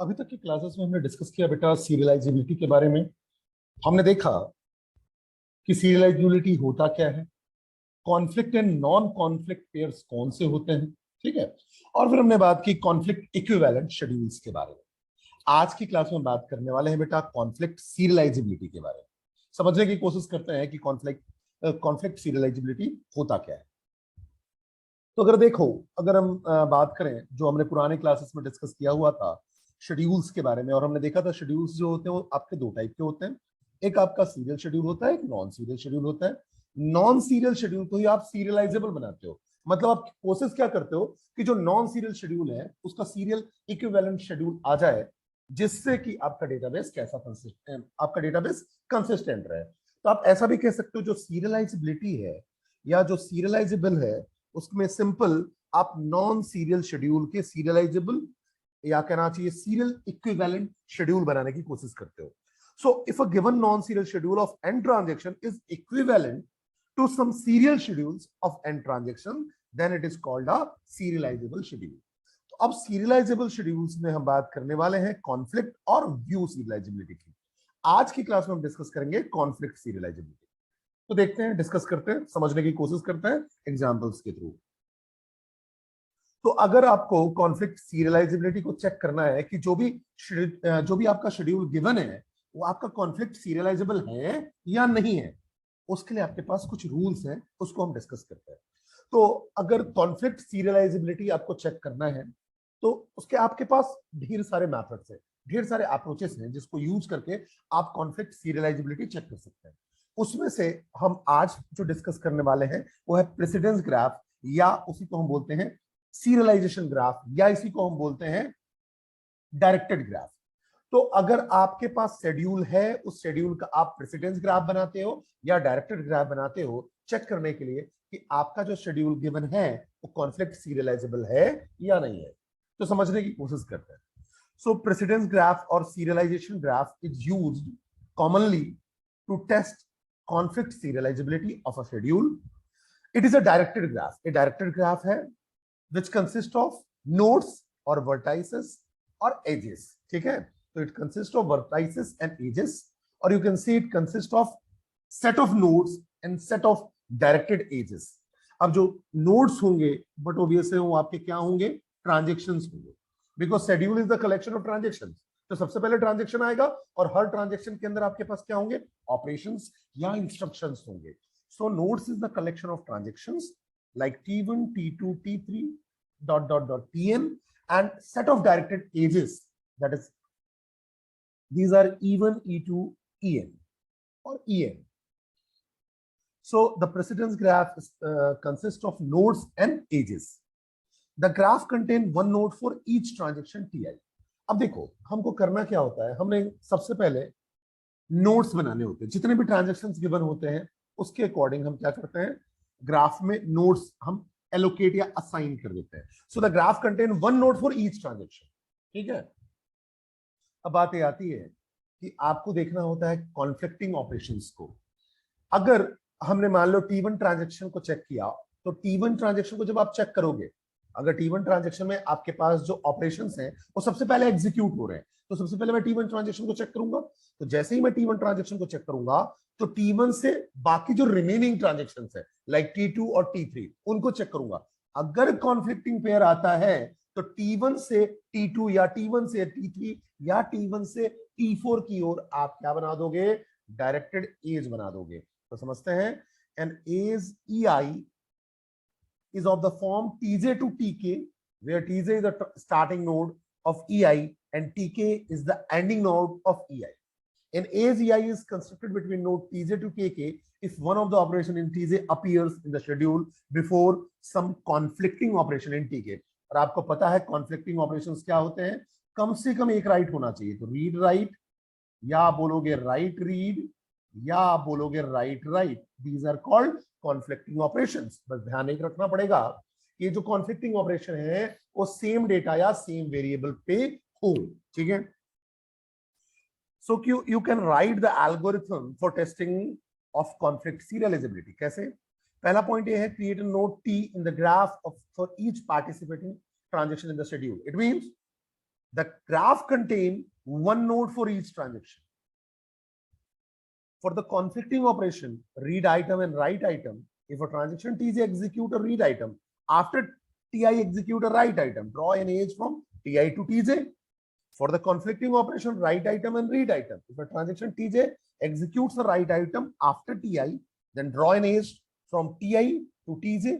अभी तक की क्लासेस में हमने डिस्कस किया बेटा सीरियलाइजेबिलिटी के बारे में। हमने देखा कि सीरियलाइजेबिलिटी होता क्या है, conflict and non conflict pairs कौन से होते हैं, ठीक है। और फिर हमने बात की कॉन्फ्लिक्ट इक्विवेलेंट शेड्यूल्स के बारे में। आज की क्लास में बात करने वाले हैं बेटा कॉन्फ्लिक्ट सीरियलाइजेबिलिटी के बारे में। समझने की कोशिश करते हैं कि कॉन्फ्लिक्ट सीरियलाइजेबिलिटी होता क्या है। तो अगर देखो, अगर हम बात करें जो हमने पुराने क्लासेस में डिस्कस किया हुआ था शेड्यूल्स के बारे में, और हमने देखा था शेड्यूल्स जो होते हैं वो आपके दो टाइप के होते हैं। एक आपका सीरियल शेड्यूल होता है, एक नॉन सीरियल शेड्यूल होता है। नॉन सीरियल शेड्यूल को ही आप सीरियलाइजेबल बनाते हो, मतलब आप कोशिश क्या करते हो कि जो नॉन सीरियल शेड्यूल है उसका सीरियल इक्विवेलेंट शेड्यूल आ जाए, जिससे कि आपका डेटाबेस आपका डेटाबेस कंसिस्टेंट रहे। तो आप ऐसा भी कह सकते हो जो सीरियलाइजेबिलिटी है या जो सीरियलाइजेबल है उसमें सिंपल आप नॉन सीरियल शेड्यूल के सीरियलाइजेबल या कहना चाहिए सीरियल इक्विवेलेंट शेड्यूल बनाने की कोशिश करते हो। So if a given non serial schedule of n transaction is equivalent to some serial schedules of n transaction, then it is called a serializable schedule. तो अब सीरियलाइजेबल शेड्यूल्स में हम बात करने वाले हैं कॉन्फ्लिक्ट और व्यू सीरियलाइजेबिलिटी की। आज की क्लास में हम डिस्कस करेंगे कॉन्फ्लिक्ट सीरियलाइजेबिलिटी। तो देखते हैं, डिस्कस करते हैं, समझने की कोशिश करते हैं एग्जांपल्स के थ्रू। तो अगर आपको कॉन्फ्लिक्ट सीरियलाइजेबिलिटी को चेक करना है कि जो भी आपका शेड्यूल गिवन है वो आपका कॉन्फ्लिक्ट सीरियलाइजेबल है या नहीं है, उसके लिए आपके पास कुछ रूल्स हैं, उसको हम डिस्कस करते हैं। तो अगर कॉन्फ्लिक्ट सीरियलाइजेबिलिटी आपको चेक करना है तो उसके आपके पास ढेर सारे मेथड्स हैं, ढेर सारे अप्रोचेस हैं जिसको यूज करके आप कॉन्फ्लिक्ट सीरियलाइजेबिलिटी चेक कर सकते हैं। उसमें से हम आज जो डिस्कस करने वाले हैं वो है प्रेसिडेंस ग्राफ, या उसी को हम बोलते हैं सीरियलाइजेशन ग्राफ, या इसी को हम बोलते हैं डायरेक्टेड ग्राफ। तो अगर आपके पास शेड्यूल है, उस शेड्यूल का आप प्रेसिडेंस ग्राफ बनाते हो या डायरेक्टेड ग्राफ बनाते हो चेक करने के लिए कि आपका जो शेड्यूल गिवन है वो कॉन्फ्लिक्ट सीरियलाइजेबल है या नहीं है। तो समझने की कोशिश करते हैं। सो प्रेसिडेंस ग्राफ और serialization graph is used commonly to test conflict serializability of a schedule. It is a directed graph. A directed graph है which consist of nodes or vertices or edges, ठीक है। तो it consists of vertices and edges, or you can say it consists of set of nodes and set of directed edges। अब जो nodes होंगे but obviously वो आपके क्या होंगे, ट्रांजेक्शंस होंगे, because schedule is the collection of transactions. तो सबसे पहले ट्रांजेक्शन आएगा और हर ट्रांजेक्शन के अंदर आपके पास क्या होंगे, ऑपरेशंस या इंस्ट्रक्शंस होंगे। So nodes is the collection of transactions like T1, T2, T3, dot dot dot Tn, and set of directed edges, that is these are E1, E2, En or En. So the precedence graph consists of nodes and edges. The graph contain one node for each transaction Ti। अब देखो हमको करना क्या होता है, हमने सबसे पहले नोड्स बनाने होते हैं। जितने भी ट्रांजेक्शंस गिवन होते हैं उसके अकॉर्डिंग हम क्या करते हैं, ग्राफ में नोड्स हम एलोकेट या असाइन कर देते हैं। So the graph contain one node for each transaction, ठीक है। अब बात ये आती है कि आपको देखना होता है कॉन्फ्लिक्टिंग ऑपरेशंस को। अगर हमने मान लो T1 ट्रांजेक्शन को चेक किया, तो T1 ट्रांजेक्शन को जब आप चेक करोगे, अगर T1 ट्रांजेक्शन में आपके पास जो ऑपरेशंस हैं वो सबसे पहले एग्जीक्यूट हो रहे हैं, तो सबसे पहले मैं T1 ट्रांजेक्शन को चेक करूंगा। तो जैसे ही मैं T1 ट्रांजेक्शन को चेक करूंगा तो T1 से बाकी जो रिमेनिंग ट्रांजेक्शन है लाइक T2 और T3 उनको चेक करूंगा। अगर कॉन्फ्लिक्टिंग पेयर आता है तो T1 से T2 या T1 से T3 या T1 से T4 की ओर आप क्या बना दोगे, डायरेक्टेड एज बना दोगे। तो समझते हैं, an age EI is of the form Tj to Tk, where Tj is the starting node of EI and Tk is the ending node of EI. An age EI is constructed between node Tj to Kk if one of the operation in Tj appears in the schedule before some conflicting operation in Tk। और आपको पता है conflicting operations क्या होते हैं, कम से कम एक right होना चाहिए। तो रीड राइट, या बोलोगे राइट रीड, या बोलोगे write write, these are called conflicting operations. बस ध्यान एक रखना पड़ेगा कि जो कॉन्फ्लिक्टिंग ऑपरेशन है वो सेम डेटा या सेम वेरिएबल पे हो, ठीक है। So you can write the algorithm for testing of conflict serialisability. कैसे, पहला पॉइंट ये है, create a node T in the graph of for each participating transaction in the schedule. It means The graph contain one node for each transaction. For the conflicting operation, read item and write item, if a transaction Tj execute a read item, after Ti execute a write item, draw an edge from Ti to Tj. For the conflicting operation, write item and read item, if a transaction Tj executes a write item after Ti, then draw an edge from Ti to Tj.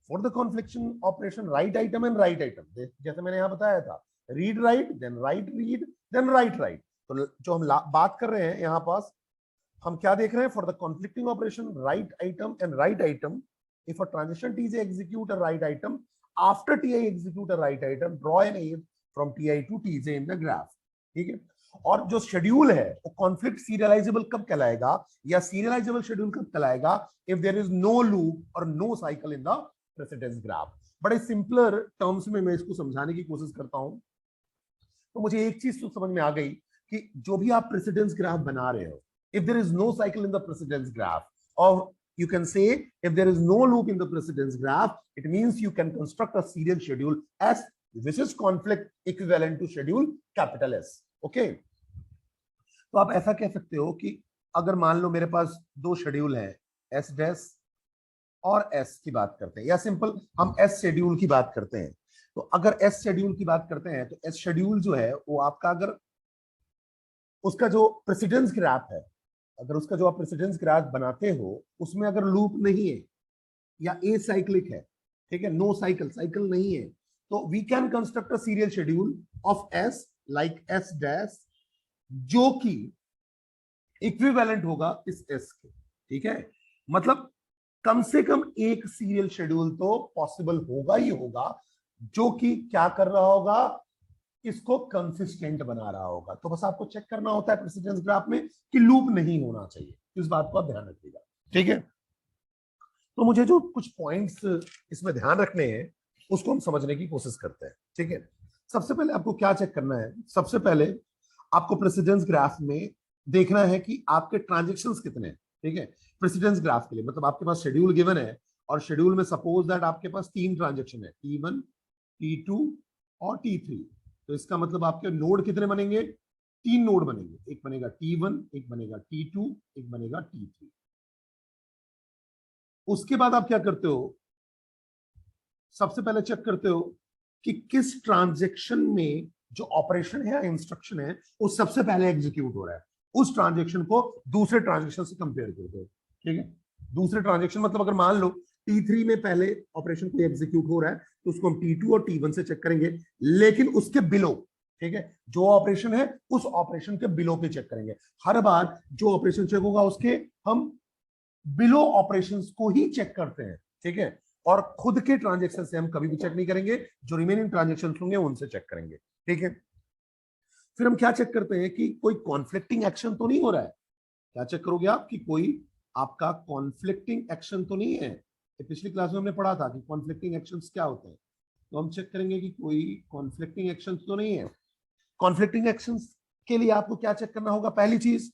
For the confliction operation, write item and write item, जैसे मैंने यहाँ बताया था, read write, then write read, then write write. तो जो हम बात कर रहे हैं यहाँ पास, हम क्या देख रहे हैं? For the conflicting operation, write item and write item, if a transaction TJ execute a write item after TI execute a write item, draw an edge from TI to TJ in the graph. ठीक है. और जो schedule है वो conflict serialisable कब कहलाएगा या serialisable schedule कब कहलाएगा? If there is no loop और no cycle in the precedence graph. बड़े सिंपलर टर्म्स में मैं इसको समझाने की कोशिश करता हूं. तो मुझे एक चीज तो समझ में आ गई कि जो भी आप प्रेसिडेंस ग्राफ बना रहे हो, if there is no cycle in the precedence graph, or you can say if there is no loop in the precedence graph, it means you can construct a serial schedule S, which is conflict equivalent to schedule capital S. Okay. तो आप ऐसा कह सकते हो कि अगर मान लो मेरे पास दो शेड्यूल हैं, S डैश और S की बात करते हैं, या सिंपल हम S शेड्यूल की बात करते हैं. तो अगर S शेड्यूल की बात करते हैं तो S शेड्यूल जो है वो आपका, अगर उसका जो प्रेसिडेंस ग्राफ है, अगर उसका जो आप प्रेसिडेंस ग्राफ बनाते हो उसमें अगर लूप नहीं है या ए साइक्लिक है, ठीक है, नो साइकिल नहीं है, तो we can construct a serial schedule of S like S dash, जो कि इक्विवेलेंट होगा इस एस के. ठीक है. मतलब कम से कम एक सीरियल शेड्यूल तो पॉसिबल होगा ही होगा जो कि क्या कर रहा होगा, इसको कंसिस्टेंट बना रहा होगा. तो बस आपको चेक करना होता है प्रेसिडेंस ग्राफ में कि लूप नहीं होना चाहिए. इस बात को आप ध्यान रखिएगा. ठीक है. तो मुझे जो कुछ पॉइंट्स इसमें ध्यान रखने हैं उसको हम समझने की कोशिश करते हैं. ठीक है. सबसे पहले आपको क्या चेक करना है? सबसे पहले आपको प्रेसिडेंस ग्राफ में देखना है कि आपके ट्रांजेक्शन्स कितने हैं. ठीक है. प्रेसिडेंस ग्राफ के लिए मतलब आपके पास शेड्यूल गिवन है और शेड्यूल में सपोज दैट आपके पास 3 ट्रांजेक्शन है, T1, T2 और T3. तो इसका मतलब आपके नोड कितने बनेंगे? 3 नोड बनेंगे. एक बनेगा T1, एक बनेगा T2, एक बनेगा T3. उसके बाद आप क्या करते हो? सबसे पहले चेक करते हो कि किस ट्रांजैक्शन में जो ऑपरेशन है या इंस्ट्रक्शन है वो सबसे पहले एग्जीक्यूट हो रहा है. उस ट्रांजैक्शन को दूसरे ट्रांजैक्शन से कंपेयर करते हो. ठीक है. दूसरे ट्रांजैक्शन मतलब अगर मान लो T3 में पहले ऑपरेशन कोई एग्जीक्यूट हो रहा है तो उसको हम T2 और T1 से चेक करेंगे, लेकिन उसके बिलो. ठीक है. जो ऑपरेशन है उस ऑपरेशन के बिलो पे चेक करेंगे. हर बार जो ऑपरेशन चेक होगा उसके हम बिलो ऑपरेशंस को ही चेक करते हैं. ठीक है. और खुद के ट्रांजैक्शन से हम कभी भी चेक नहीं करेंगे, जो रिमेनिंग ट्रांजैक्शन होंगे उनसे चेक करेंगे. ठीक है. फिर हम क्या चेक करते हैं कि कोई कॉन्फ्लिक्टिंग एक्शन तो नहीं हो रहा है. क्या चेक करोगे आप कि कोई आपका कॉन्फ्लिक्टिंग एक्शन तो नहीं है. पिछली क्लास में हमने पढ़ा था कि कॉन्फ्लिक्टिंग एक्शंस क्या होते हैं. तो हम चेक करेंगे कि कोई कॉन्फ्लिक्टिंग एक्शंस तो नहीं है. कॉन्फ्लिक्टिंग एक्शंस के लिए आपको क्या चेक करना होगा? पहली चीज,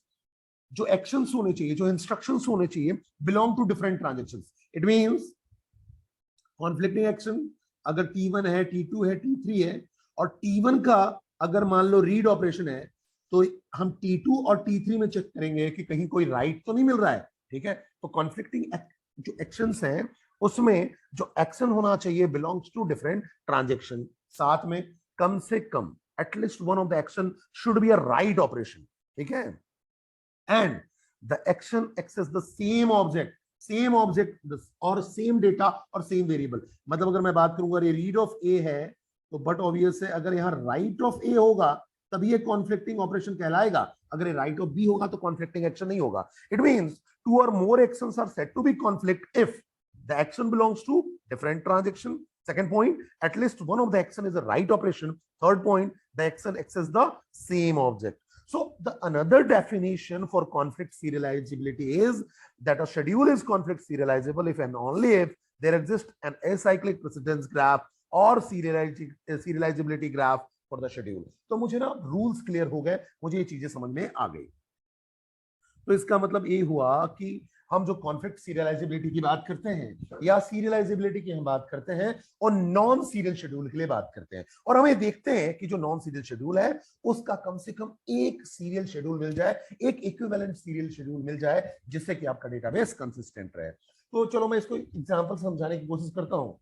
जो एक्शंस होने चाहिए, जो इंस्ट्रक्शंस होने चाहिए, belong to different transactions. It means conflicting action अगर T1 है, T2 है, T3 है और T1 का अगर मान लो रीड ऑपरेशन है तो हम T2 और T3 में चेक करेंगे कि कहीं कोई राइट तो नहीं मिल रहा है. ठीक है. तो कॉन्फ्लिक्टिंग जो एक्शंस हैं उसमें जो एक्शन होना चाहिए बिलोंग्स टू डिफरेंट ट्रांजैक्शन. साथ में कम से कम at least one of the action should be a write operation. ठीक है. And the action access the same object और सेम डेटा और सेम वेरिएबल. मतलब अगर मैं बात करूंगा ये रीड ऑफ ए है तो बट ऑब्वियस है अगर यहाँ राइट ऑफ ए होगा तभी ये कॉन्फ्लिक्टिंग ऑपरेशन कहलाएगा. अगर ये राइट ऑफ बी होगा तो कॉन्फ्लिक्टिंग एक्शन नहीं होगा. It means two or more actions are said to be conflict if the action belongs to different transaction. Second point, at least one of the action is a right operation. Third point, the action access the same object. So the another definition for conflict serializability is that a schedule is conflict serializable if and only if there exists an acyclic precedence graph or serializability graph for the schedule. तो मुझे ना rules clear हो गए, मुझे ये चीजें समझ में आ गई. तो इसका मतलब ये हुआ कि हम जो कॉन्फ्लिक्ट सीरियलाइजेबिलिटी की बात करते हैं या सीरियलाइजेबिलिटी की हम बात करते हैं और नॉन सीरियल शेड्यूल के लिए बात करते हैं, और हमें देखते हैं कि जो नॉन सीरियल शेड्यूल है उसका कम से कम एक सीरियल शेड्यूल मिल जाए, एक इक्विवेलेंट सीरियल शेड्यूल मिल जाए, जिससे कि आपका डेटाबेस कंसिस्टेंट रहे। तो चलो मैं इसको एग्जांपल समझाने की कोशिश करता हूं।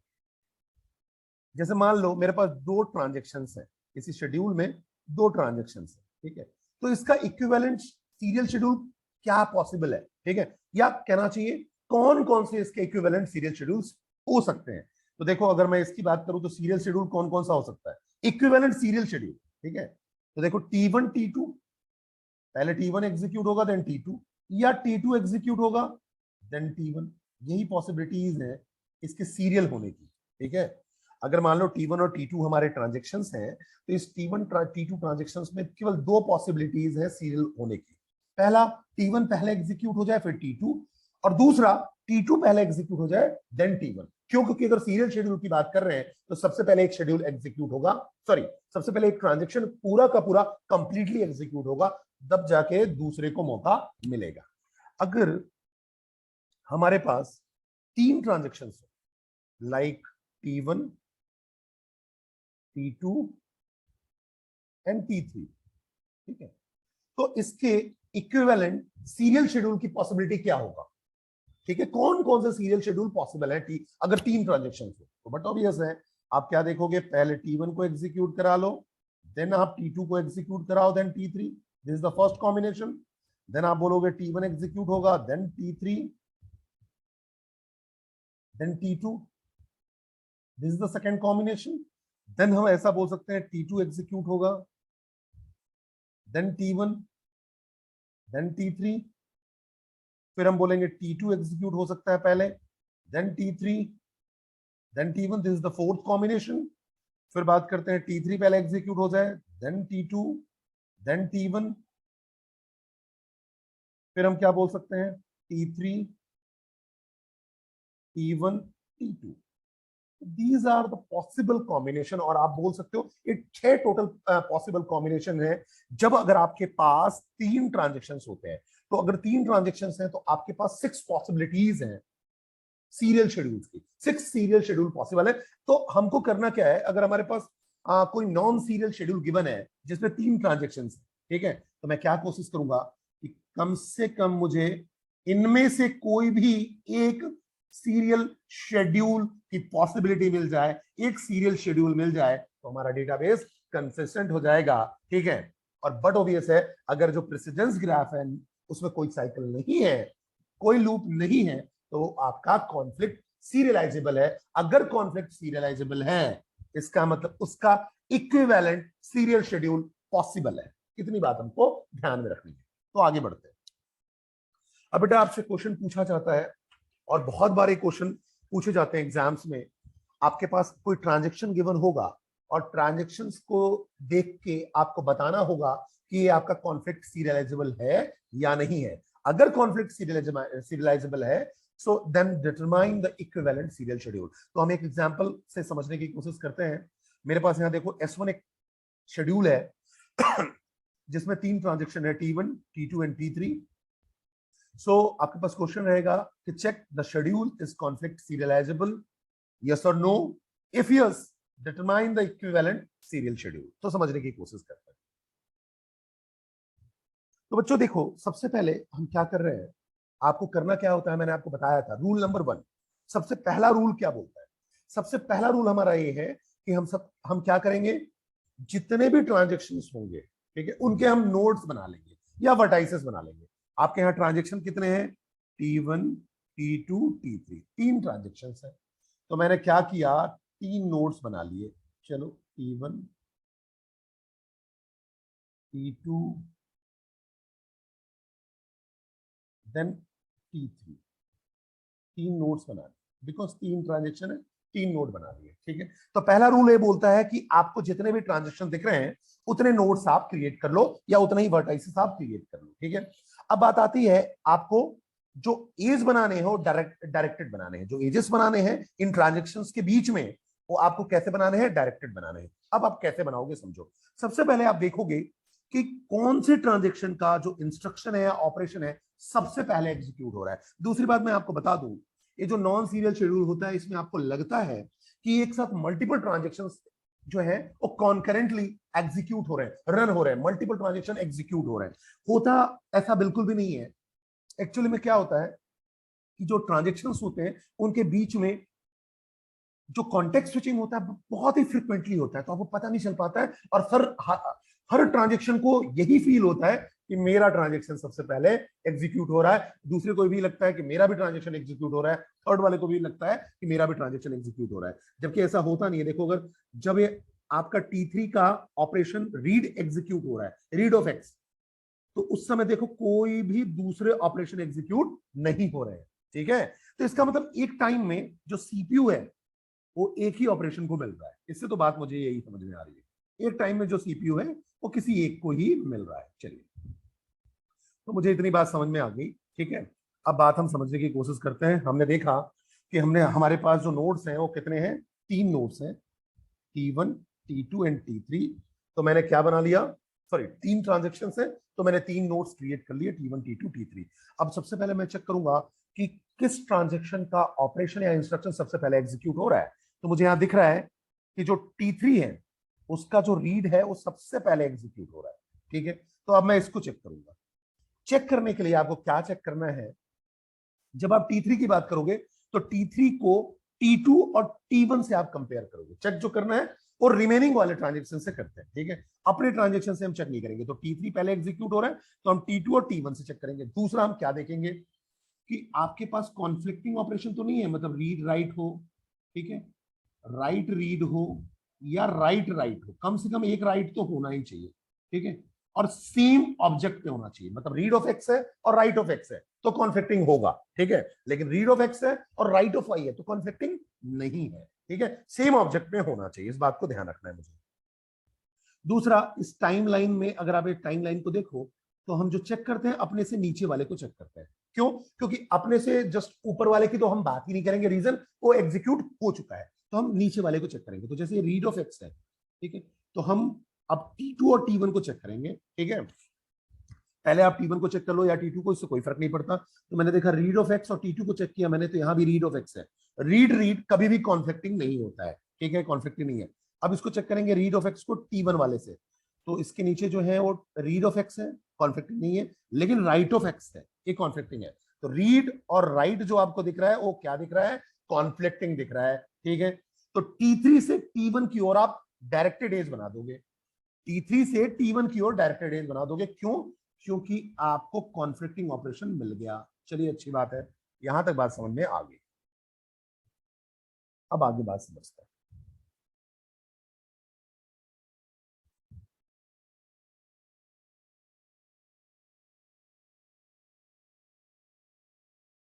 जैसे मान लो मेरे पास दो ट्रांजेक्शन्स है, इसी शेड्यूल में दो ट्रांजेक्शन्स है, ठीक है, तो इसका इक्विवेलेंट सीरियल शेड्यूल क्या पॉसिबल है, ठीक है, या कहना चाहिए कौन कौन से इसके इक्विवेलेंट सीरियल शेड्यूल्स हो सकते हैं। तो देखो अगर मैं इसकी बात करूं तो सीरियल शेड्यूल कौन कौन सा हो सकता है, इक्विवेलेंट सीरियल शेड्यूल, ठीक है। तो देखो T1 T2, पहले T1 एग्जीक्यूट होगा देन T2, या T2 एग्जीक्यूट होगा देन T1, यही पॉसिबिलिटीज है इसके सीरियल होने की, ठीक है। अगर मान लो T1 और T2 हमारे ट्रांजेक्शन्स हैं, तो इस T1 T2 ट्रांजेक्शन्स में केवल दो पॉसिबिलिटीज है सीरियल होने की। पहला, T1 पहले एग्जीक्यूट हो जाए फिर T2, और दूसरा T2 पहले एग्जीक्यूट हो जाए देन T1। क्यों? क्योंकि अगर सीरियल शेड्यूल की बात कर रहे हैं तो सबसे पहले एक शेड्यूल एग्जीक्यूट होगा, सॉरी, सबसे पहले एक ट्रांजेक्शन पूरा का पूरा कंप्लीटली एग्जीक्यूट होगा, तब जाके दूसरे को मौका मिलेगा। अगर हमारे पास तीन transaction like T1, T2 and T3, ठीक है, तो इसके इक्विवेलेंट सीरियल शेड्यूल की पॉसिबिलिटी क्या होगा, ठीक है, कौन कौन से सीरियल शेड्यूल पॉसिबल है अगर तीन ट्रांजेक्शन हो। तो बट ऑब्वियस है, आप क्या देखोगे, पहले T1 को एग्जीक्यूट करा लो, देन आप T2 को एग्जीक्यूट कराओ, then T3, this is the first combination. Then आप बोलोगे T1 एग्जीक्यूट होगा then T3 then T2, this is the second combination. देन हम ऐसा बोल सकते हैं T2 एग्जीक्यूट होगा देन T1 देन T3, फिर हम बोलेंगे T2 एग्जीक्यूट हो सकता है पहले then T3 then T1, this is the fourth combination. फिर बात करते हैं T3 पहले एग्जीक्यूट हो जाए देन T2 देन T1, फिर हम क्या बोल सकते हैं T3 T1 T2, these are the possible combination. और आप बोल सकते हो ये 6 टोटल पॉसिबल कॉम्बिनेशन है जब अगर आपके पास तीन ट्रांजेक्शन होते हैं। तो अगर तीन ट्रांजेक्शन हैं तो आपके पास 6 पॉसिबिलिटीज हैं सीरियल शेड्यूल्स की, 6 सीरियल शेड्यूल पॉसिबल है। तो हमको करना क्या है, अगर हमारे पास कोई नॉन सीरियल शेड्यूल गिवन है जिसमें तीन ट्रांजेक्शन, ठीक है, तो मैं क्या कोशिश करूंगा कि कम से कम मुझे इनमें से कोई भी एक सीरियल शेड्यूल की पॉसिबिलिटी मिल जाए, एक सीरियल शेड्यूल मिल जाए, तो हमारा डेटाबेस कंसिस्टेंट हो जाएगा, ठीक है। और बट ऑब्वियस है, अगर जो प्रेसिडेंस ग्राफ है उसमें कोई साइकिल नहीं है, कोई लूप नहीं है, तो आपका कॉन्फ्लिक्ट सीरियलाइजेबल है। अगर कॉन्फ्लिक्ट सीरियलाइजेबल है, इसका मतलब उसका इक्विवेलेंट सीरियल शेड्यूल पॉसिबल है। इतनी बात हमको ध्यान में रखनी है। तो आगे बढ़ते हैं। अब बेटा आपसे क्वेश्चन पूछा जाता है, और बहुत बार ये क्वेश्चन पूछे जाते हैं एग्जाम्स में। आपके पास कोई ट्रांजेक्शन गिवन होगा और ट्रांजेक्शन्स को देख के आपको बताना होगा कि ये आपका कॉन्फ्लिक्ट सीरियलाइजेबल है या नहीं है। अगर कॉन्फ्लिक्ट सीरियलाइजेबल है, so then determine the equivalent serial schedule. तो हम एक एग्जांपल से समझने की कोशिश करते हैं। मेरे पास यहां देखो S1 एक शेड्यूल है जिसमें तीन ट्रांजेक्शन है T1, T2 एंड T3। सो आपके पास क्वेश्चन रहेगा कि check the schedule is conflict serializable, yes और no, if yes determine the equivalent serial schedule. तो समझने की कोशिश करते हैं। तो बच्चों देखो, सबसे पहले हम क्या कर रहे हैं, आपको करना क्या होता है, मैंने आपको बताया था रूल नंबर 1। सबसे पहला रूल क्या बोलता है, सबसे पहला रूल हमारा ये है कि हम क्या करेंगे, जितने भी ट्रांजेक्शन्स होंगे, ठीक है, उनके हम नोड्स बना लेंगे या वर्टाइसेस बना लेंगे। आपके यहाँ ट्रांजेक्शन कितने हैं, T1 T2 T3, तीन ट्रांजेक्शन है। तो मैंने क्या किया, तीन नोड्स बना लिए। चलो T1 T2 देन T3, तीन नोड्स बना लिए, बिकॉज तीन ट्रांजेक्शन है, तीन नोड बना लिए, ठीक है। तो पहला रूल ये बोलता है कि आपको जितने भी ट्रांजेक्शन दिख रहे हैं उतने नोड्स आप क्रिएट कर लो या उतने ही वर्टाइसेस आप क्रिएट कर लो, ठीक है। अब बात आती है, आपको जो एज बनाने हैं वो डायरेक्टेड बनाने हैं। जो एजेस बनाने हैं इन ट्रांजेक्शन्स के बीच में, वो आपको कैसे बनाने हैं, डायरेक्टेड बनाने हैं। अब आप कैसे बनाओगे समझो। सबसे पहले आप देखोगे कि कौन से ट्रांजेक्शन का जो इंस्ट्रक्शन है या ऑपरेशन है सबसे पहले एग्जीक्यूट हो रहा है। दूसरी बात मैं आपको बता दूं, ये जो नॉन सीरियल शेड्यूल होता है इसमें आपको लगता है कि एक साथ मल्टीपल ट्रांजेक्शन जो है वो कॉन्करेंटली एग्जीक्यूट हो रहे हैं, रन हो रहे हैं, मल्टीपल ट्रांजेक्शन एग्जीक्यूट हो रहे हैं। होता ऐसा बिल्कुल भी नहीं है। एक्चुअली में क्या होता है कि जो ट्रांजेक्शंस होते हैं उनके बीच में जो कॉन्टेक्स्ट स्विचिंग होता है बहुत ही फ्रिक्वेंटली होता है, तो आपको पता नहीं चल पाता है। और हर ट्रांजेक्शन को यही फील होता है कि मेरा ट्रांजेक्शन सबसे पहले एग्जीक्यूट हो रहा है, दूसरे को भी लगता है कि मेरा भी ट्रांजेक्शन एग्जीक्यूट हो रहा है, थर्ड वाले को भी लगता है कि मेरा भी ट्रांजेक्शन एग्जीक्यूट हो रहा है, जबकि ऐसा होता नहीं है। देखो, अगर जब ये आपका T3 का ऑपरेशन रीड एग्जीक्यूट हो रहा है, रीड ऑफ एक्स, तो उस समय देखो कोई भी दूसरे ऑपरेशन एग्जीक्यूट नहीं हो रहे हैं। ठीक है, तो इसका मतलब एक टाइम में जो सीपीयू है वो एक ही ऑपरेशन को मिल रहा है। इससे तो बात मुझे यही समझ में आ रही है, एक टाइम में जो सीपीयू है वो किसी एक को ही मिल रहा है। चलिए, तो मुझे इतनी बात समझ में आ गई। ठीक है, अब बात हम समझने की कोशिश करते हैं। हमने देखा कि हमारे पास जो नोड्स हैं वो कितने हैं, 3 नोड्स हैं, T1, T2 एंड T3। तो मैंने क्या बना लिया, सॉरी 3 ट्रांजेक्शन है, तो मैंने 3 नोड्स क्रिएट कर लिए, T1, T2, T3। अब सबसे पहले मैं चेक करूंगा कि किस ट्रांजेक्शन का ऑपरेशन या इंस्ट्रक्शन सबसे पहले एग्जीक्यूट हो रहा है। तो मुझे यहां दिख रहा है कि जो T3 है उसका जो रीड है वो सबसे पहले एग्जीक्यूट हो रहा है। ठीक है, तो अब मैं इसको चेक करूंगा। चेक करने के लिए आपको क्या चेक करना है, जब आप T3 की बात करोगे तो T3 को T2 और T1 से आप कंपेयर करोगे। चेक जो करना है वो रिमेनिंग वाले ट्रांजेक्शन से करते हैं। ठीक है, अपने ट्रांजेक्शन से हम चेक नहीं करेंगे। तो T3 पहले एग्जीक्यूट हो रहा है तो हम T2 और T1 से चेक करेंगे। दूसरा हम क्या देखेंगे कि आपके पास कॉन्फ्लिक्टिंग ऑपरेशन तो नहीं है, मतलब रीड राइट हो, ठीक है, राइट रीड हो या राइट राइट हो, कम से कम एक राइट तो होना ही चाहिए। ठीक है, और सेम ऑब्जेक्ट पे होना चाहिए, मतलब रीड ऑफ एक्स है और राइट ऑफ एक्स है तो कॉन्फ्लिक्टिंग होगा। ठीक है, लेकिन रीड ऑफ एक्स है और राइट ऑफ वाई है तो कॉन्फ्लिक्टिंग नहीं है। ठीक है, सेम ऑब्जेक्ट में होना चाहिए, इस बात को ध्यान रखना है मुझे। दूसरा, इस टाइमलाइन में अगर आप एक टाइमलाइन को देखो तो हम जो चेक करते हैं अपने से नीचे वाले को चेक करते हैं। क्यों? क्योंकि अपने से जस्ट ऊपर वाले की तो हम बात ही नहीं करेंगे, रीजन वो एग्जीक्यूट हो चुका है, तो हम नीचे वाले को चेक करेंगे। तो जैसे रीड ऑफ एक्स है, ठीक है, तो हम अब T2 और T1 को चेक करेंगे। ठीक है, पहले आप T1 को चेक कर लो या T2 को, इससे कोई फर्क नहीं पड़ता। तो मैंने देखा रीड ऑफ एक्स और T2 को चेक किया मैंने, तो यहां भी रीड ऑफ एक्स है। रीड रीड कभी भी कॉन्फ्लिक्टिंग नहीं होता है। ठीक है, कॉन्फ्लिक्टिंग नहीं है। अब इसको चेक करेंगे रीड ऑफ एक्स को T1 वाले से, तो इसके नीचे जो है वो रीड ऑफ एक्स है, कॉन्फ्लिक्टिंग नहीं है, लेकिन राइट ऑफ एक्स है, ये कॉन्फ्लिक्टिंग है। तो रीड और राइट जो आपको दिख रहा है वो क्या दिख रहा है, कॉन्फ्लिक्टिंग दिख रहा है। ठीक है, तो T3 से T1 की ओर आप डायरेक्टेड एज बना दोगे, T3 से T1 की ओर डायरेक्टेड एज बना दोगे। क्यों? क्योंकि आपको कॉन्फ्लिक्टिंग ऑपरेशन मिल गया। चलिए, अच्छी बात है, यहां तक बात समझ में आ गई। अब आगे बात समझते हैं।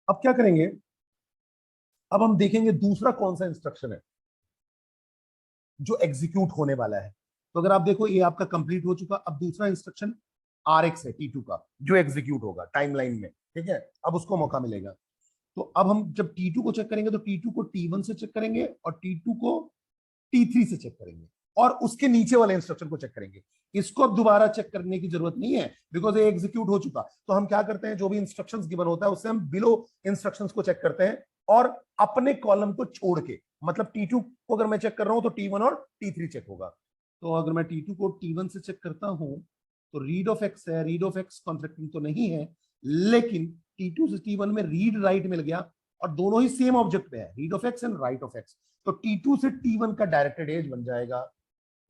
अब क्या करेंगे, अब हम देखेंगे दूसरा कौन सा इंस्ट्रक्शन है जो एग्जीक्यूट होने वाला है। तो अगर आप देखो ये आपका कंप्लीट हो चुका, अब दूसरा इंस्ट्रक्शन RX है T2 का जो एग्जीक्यूट होगा टाइमलाइन में। ठीक है, अब उसको मौका मिलेगा। तो अब हम जब T2 को चेक करेंगे तो T2 को T1 से चेक करेंगे और T2 को T3 से चेक करेंगे और उसके नीचे वाले इंस्ट्रक्शन को चेक करेंगे। इसको अब दोबारा चेक करने की जरूरत नहीं है बिकॉज ये एग्जीक्यूट हो चुका। तो हम क्या करते हैं, जो भी इंस्ट्रक्शंस गिवन होता है उससे हम बिलो इंस्ट्रक्शंस को चेक करते हैं और अपने कॉलम को छोड़ के, मतलब T2 को अगर मैं चेक कर रहा हूं तो T1 और T3 चेक होगा। तो अगर मैं T2 को T1 से चेक करता हूं तो रीड ऑफ एक्स है, रीड ऑफ एक्स कॉन्फ्लिक्टिंग तो नहीं है, लेकिन T2 से T1 में रीड राइट मिल गया और दोनों ही सेम ऑब्जेक्ट पे है, read of x and right of x. तो T2 से T1 का डायरेक्टेड एज बन जाएगा।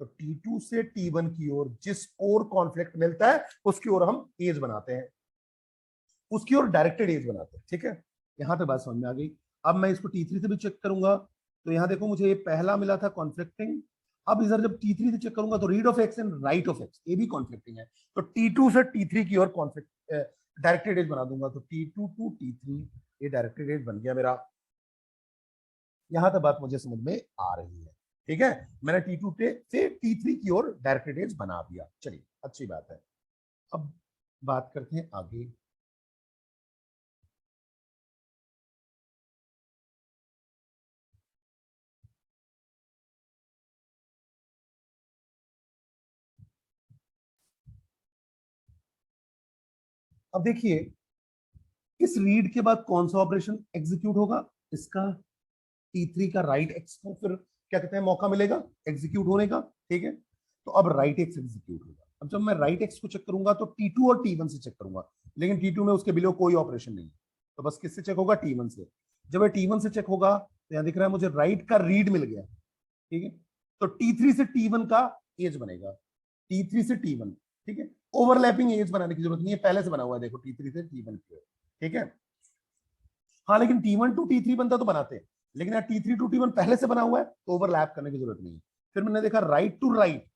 तो T2 से T1 की ओर जिस ओर कॉन्फ्लिक्ट मिलता है उसकी ओर हम एज बनाते हैं, उसकी ओर डायरेक्टेड एज बनाते हैं। ठीक है, यहां तक बात समझ में आ गई। अब मैं इसको T3 से भी चेक करूंगा तो यहां देखो मुझे ये पहला मिला था कॉन्फ्लिक्टिंग। अब इधर जब T3 से चेक करूंगा तो read of x and right of x ये भी कॉन्फ्लिक्टिंग है। तो T2 से T3 की ओर कॉन्फ्लिक्ट डायरेक्टेड एज बना दूंगा। तो T2 टू T3 ये डायरेक्टेड एज बन गया मेरा। यहां तक बात मुझे समझ में आ रही है। ठीक है, मैंने T2 से T3 की ओर डायरेक्टेड एज बना दिया। चलिए, अच्छी बात है। अब बात करते हैं आगे। अब देखिए, इस रीड के बाद कौन सा ऑपरेशन एग्जीक्यूट होगा? इसका T3 का राइट एक्स को फिर क्या कहते हैं मौका मिलेगा एग्जीक्यूट होने का, ठीक है। तो अब राइट एक्स एग्जीक्यूट होगा। अब जब मैं राइट एक्स को चेक करूंगा तो T2 और T1 से चेक करूंगा, लेकिन T2 में उसके बिलो कोई ऑपरेशन नहीं है, तो बस किससे चेक होगा? T1 से। जब ये T1 से चेक होगा तो यहां दिख रहा है मुझे राइट का रीड मिल गया, ठीक है। तो T3 से T1 का एज बनेगा, T3 से T1, ठीक है। ओवरलैपिंग एज बनाने की जरूरत नहीं है, पहले से बना हुआ है, देखो T3 से T1 की, ठीक है। हाँ, लेकिन T1 टू T3 बनता तो बनाते हैं, लेकिन यार T3 टू T1 पहले से बना हुआ है तो ओवरलैप करने की जरूरत नहीं है। फिर मैंने देखा राइट टू राइट,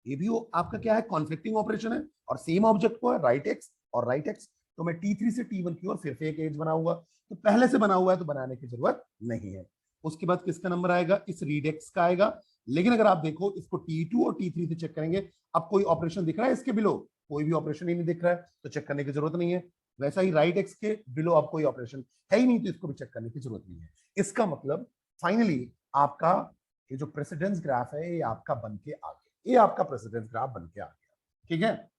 ये भी आपका क्या है? कॉन्फ्लिक्टिंग ऑपरेशन है और सेम ऑब्जेक्ट को है राइट एक्स और राइट एक्स, तो मैं T3 से T1 की ओर फिर से एक एज बनाऊंगा, तो पहले से बना हुआ है तो बनाने की जरूरत नहीं है। उसके बाद किसका नंबर आएगा? इस रीड एक्स का आएगा। लेकिन अगर आप देखो इसको T2 और T3 से चेक करेंगे, अब कोई ऑपरेशन दिख रहा है इसके बिलो? कोई भी ऑपरेशन ही नहीं दिख रहा है, तो चेक करने की जरूरत नहीं है। वैसा ही राइट एक्स के बिलो अब कोई ऑपरेशन है ही नहीं, तो इसको भी चेक करने की जरूरत नहीं है। इसका मतलब फाइनली आपका ये जो प्रेसिडेंस ग्राफ है ये आपका बन के आ गया, ये आपका प्रेसिडेंस ग्राफ बन के आ गया, ठीक है।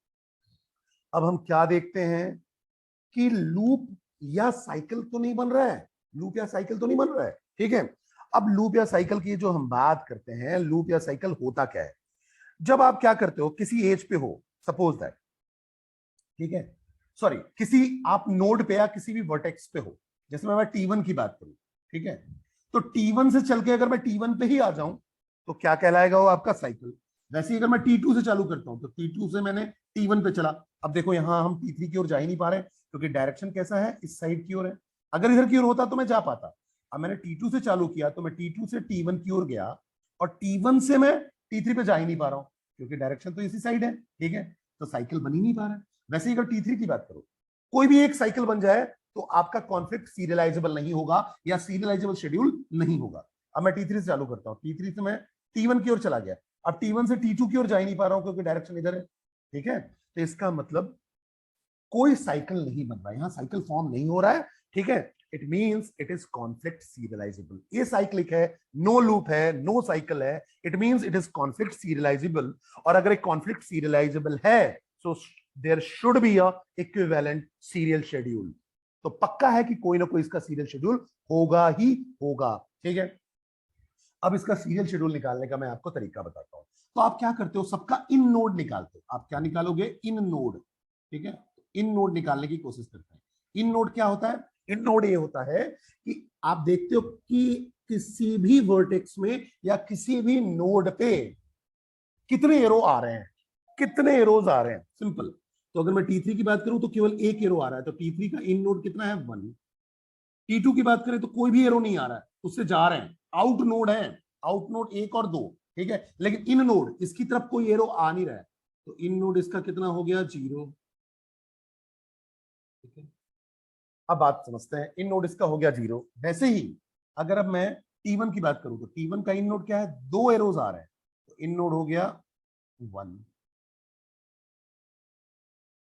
अब हम क्या देखते हैं कि लूप या साइकिल तो नहीं बन रहा है, लूप या साइकिल तो नहीं बन रहा है, ठीक है। अब लूप या साइकिल की जो हम बात करते हैं, लूप या साइकिल होता क्या है? जब आप क्या करते हो, किसी एज पे हो, सपोज दैट, ठीक है, सॉरी, किसी आप नोड पे या किसी भी वर्टेक्स पे हो, जैसे मैं T1 की बात करूं, ठीक है। तो T1 से चल के अगर मैं T1 पे ही आ जाऊं तो क्या कहलाएगा? वो आपका साइकिल। वैसे ही अगर मैं T2 से चालू करता हूं तो T2 से मैंने T1 पे चला। अब देखो यहां हम T3 की ओर जा ही नहीं पा रहे क्योंकि डायरेक्शन कैसा है? इस साइड की ओर है। अगर इधर की ओर होता तो मैं जा पाता। अब मैंने T2 से चालू किया तो मैं T2 से T1 की ओर गया और T1 से मैं T3 पे जा ही नहीं पा रहा हूं क्योंकि डायरेक्शन तो इसी साइड है, ठीक है। तो साइकिल बन ही नहीं पा रहा है। वैसे ही अगर T3 की बात करो, कोई भी एक साइकिल बन जाए तो आपका कॉन्फ्लिक्ट सीरियलाइजेबल नहीं होगा या सीरियलाइजेबल शेड्यूल नहीं होगा। अब मैं T3 से चालू करता हूं, T3 से मैं T1 की ओर चला गया, अब T1 से T2 की ओर जा ही नहीं पा रहा हूं क्योंकि डायरेक्शन इधर है, ठीक है। तो इसका मतलब कोई साइकिल नहीं बन रहा है, यहां साइकिल फॉर्म नहीं हो रहा है, ठीक है। It means it is conflict serializable. ये साइक्लिक है, नो लूप है, नो साइकिल है, it means it is conflict serializable. और अगर एक कॉन्फ्लिक्ट सीरियलाइजेबल है so there should be a equivalent serial schedule. तो पक्का है कि कोई ना कोई इसका सीरियल शेड्यूल होगा ही होगा, ठीक है। अब इसका सीरियल शेड्यूल निकालने का मैं आपको तरीका बताता हूं। तो आप क्या करते हो? सबका इन नोड निकालते हो। आप क्या निकालोगे? इन नोड, ठीक है। इन नोड निकालने की कोशिश करते हैं। इन नोड क्या होता है? इन नोड ये होता है कि आप देखते हो कि किसी भी वर्टेक्स में या किसी भी नोड पे कितने एरो आ रहे हैं, कितने एरोज आ रहे हैं, सिंपल। तो अगर मैं T3 की बात करूं तो केवल एक एरो आ रहा है, तो T3 का इन नोड कितना है? 1। T2 की बात करें तो कोई भी एरो नहीं आ रहा है, उससे जा रहे हैं, आउट नोड है, आउट नोड 1 और 2, ठीक है। लेकिन इन नोड इसकी तरफ कोई एरो आ नहीं रहा है, तो इन नोड इसका कितना हो गया? 0, ठीक है। अब बात समझते हैं, इन नोड इसका हो गया 0। वैसे ही अगर अब मैं T1 की बात करूं तो T1 का इन नोड क्या है? 2 एरोज आ रहे हैं, तो इन नोड हो गया 1।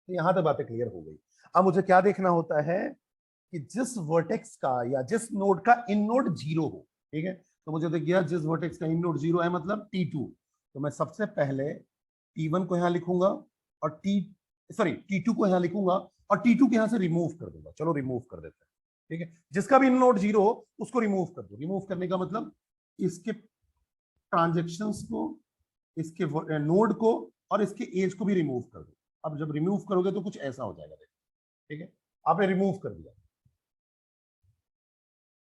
तो यहां तक बातें क्लियर हो गई। अब मुझे क्या देखना होता है कि जिस वर्टेक्स का या जिस नोड का इन नोड 0 हो, ठीक है। तो मुझे देख गया जिस वर्टेक्स का इन नोड 0 है मतलब T2, तो मैं सबसे पहले T1 को यहां लिखूंगा और T2 को यहां लिखूंगा और T2 को यहां से रिमूव कर दूंगा। चलो रिमूव कर देते हैं, ठीक है। जिसका भी इन नोड 0 हो उसको रिमूव कर दो। रिमूव करने का मतलब इसके ट्रांजेक्शन्स को, इसके नोड को और इसके एज को भी रिमूव कर दो। अब जब रिमूव करोगे तो कुछ ऐसा हो जाएगा, देखो, ठीक है। आपने रिमूव कर दिया।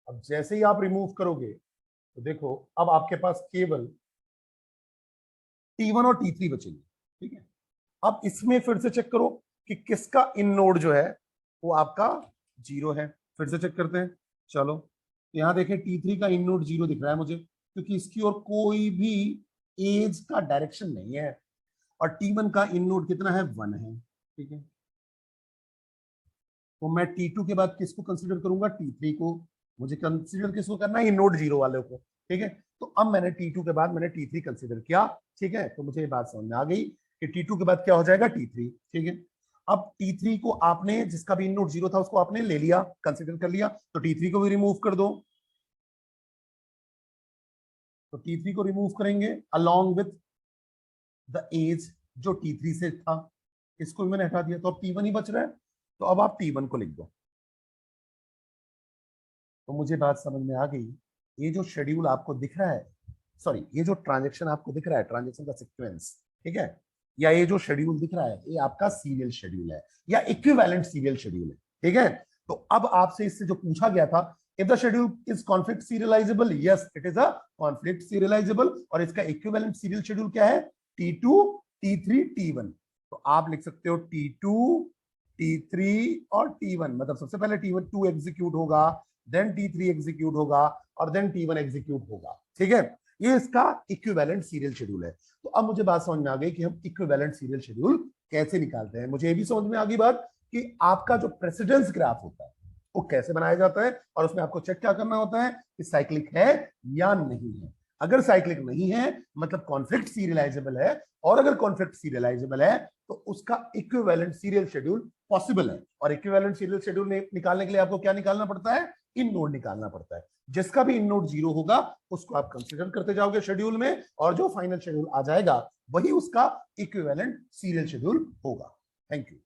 अब जैसे ही आप रिमूव करोगे तो देखो अब आपके पास केवल T1 और T3 बचेंगे, ठीक है। अब इसमें फिर से चेक करो कि किसका इन नोड जो है वो आपका 0 है। फिर से चेक करते हैं, चलो। यहां देखें T3 का इन नोड 0 दिख रहा है मुझे क्योंकि इसकी ओर कोई भी एज का डायरेक्शन नहीं है। और T1 का इन नोड कितना है? 1 है, ठीक है। तो मैं T2 के बाद किसको कंसीडर करूंगा? T3 को। मुझे कंसीडर किसको करना है? इन नोड 0 वाले को, ठीक है। तो अब मैंने T2 के बाद मैंने T3 कंसीडर किया, ठीक है। तो मुझे ये बात समझ में आ गई कि T2 के बाद क्या हो जाएगा? T3, ठीक है। अब T3 को आपने, जिसका भी इन नोड 0 था उसको आपने ले लिया, कंसीडर कर लिया, तो T3 को भी रिमूव कर दो। तो T3 को रिमूव करेंगे अलॉन्ग विथ द एज जो T3 से था, इसको भी मैंने हटा दिया, तो अब T1 ही बच रहा है। तो अब आप T1 को लिख दो, तो मुझे बात समझ में आ गई। ये जो शेड्यूल आपको दिख रहा है, सॉरी, ये जो ट्रांजेक्शन आपको दिख रहा है, ट्रांजेक्शन का सीक्वेंस, ठीक है, या ये जो शेड्यूल दिख रहा है, ये आपका सीरियल शेड्यूल है या इक्विवेलेंट सीरियल शेड्यूल है, ठीक है। तो अब आपसे इससे जो पूछा गया था, if the schedule is conflict serializable, yes it is a conflict serializable, और इसका इक्विवेलेंट सीरियल शेड्यूल क्या है, T2 T3 T1। तो आप लिख सकते हो T2 T3 और T1, मतलब सबसे पहले T1 2 एग्जीक्यूट होगा, देन T3 एग्जीक्यूट होगा, और देन T1 एग्जीक्यूट होगा, ठीक है। ये इसका इक्विवेलेंट सीरियल शेड्यूल है। तो अब मुझे बात समझ में आ गई कि हम इक्विवेलेंट सीरियल शेड्यूल कैसे निकालते हैं। मुझे ये भी समझ में आ गई बात कि आपका जो प्रेसिडेंस ग्राफ होता है वो कैसे बनाया जाता है, और उसमें आपको चेक क्या करना होता है कि साइक्लिक है या नहीं है। अगर साइक्लिक नहीं है मतलब कॉन्फ्लिक्ट सीरियलाइजेबल है, और अगर कॉन्फ्लिक्ट सीरियलाइजेबल है तो उसका इक्विवेलेंट सीरियल शेड्यूल पॉसिबल है। और इक्विवेलेंट सीरियल शेड्यूल निकालने के लिए आपको क्या निकालना पड़ता है, इन नोड निकालना पड़ता है। जिसका भी इन नोड 0 होगा उसको आप कंसीडर करते जाओगे शेड्यूल में, और जो फाइनल शेड्यूल आ जाएगा वही उसका इक्विवेलेंट सीरियल शेड्यूल होगा। Thank you.